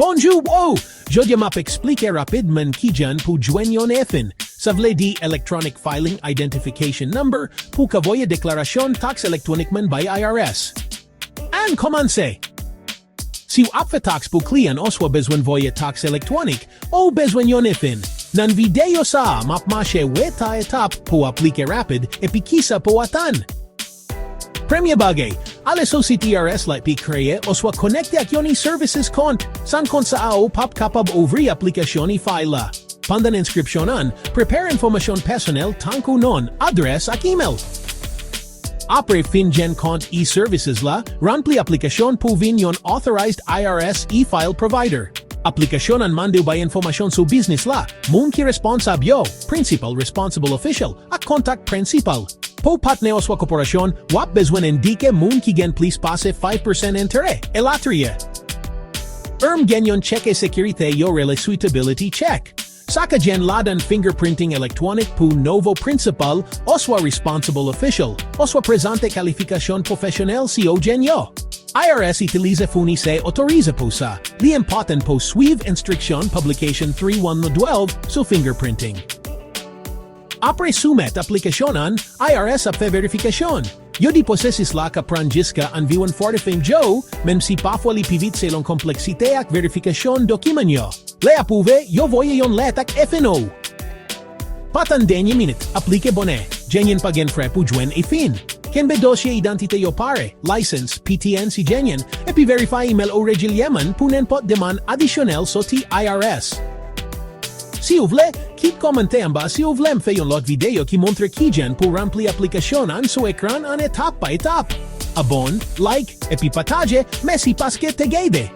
Bonjour, wow! Jodia map explique rapidement kijan pou jwenyon EFIN. Savle di electronic filing identification number pou kavoye deklarasyon tax elektronikman by IRS. An komanse. Si apfe tax pou kliyan oswa bezwen voye tax elektronik o bezwen yon EFIN. Nan video sa mapmashe weta etap pou aplike rapid epi kisa po atan. Premier bagay, ale society IRS like pi kreye oswa connecte ak yoni services kont san kont sa ao pap kapab ovri aplikasyon file. Pandan inscriptionan, prepare informasyon personel tanko non, address ak email. Apre FinGen kont e-services la, ranpli aplikasyon pou vin yon authorized IRS e-file provider. Aplikasyon an mandew bay informasyon su business la, mun ki responsab yo, principal responsible official, ak contact principal. Po patne oswa korporasyon, wap bezwen indike mun ki gen please pase 5% entere, elatriye. Genyon cheke securite yo rele suitability check. Saka gen ladan fingerprinting electronic pu novo principal, oswa responsible official, oswa presente kalifikasyon profesyonel si o gen yo. IRS itilize funi se autorize po sa, li important po suive instruction publication 3112 su fingerprinting. Apre sumet aplikasyonan, IRS apfe verifikasyon. Yo di posesis la ka pranjiska an viwan fortifim jo, mem si pafwa li pivit selon kompleksite ak verifikasyon dokiman yo. Le apuve, yo voye yon let ak FNO. Patan denye minit, aplike bone, genyen pagen fre pu jwen EFIN. Kenbe dosye identite yo pare, license, PTN si genyen, epi verify email o regilyeman pu nenpot deman adisyonel so ti IRS. Si uvle, keep komente amba si uvlem fe yon lot video ki montre kijan pu rampli aplikasyon an so ekran an etap pa etap. Abon, like, epi pataje, mesi paske tegede.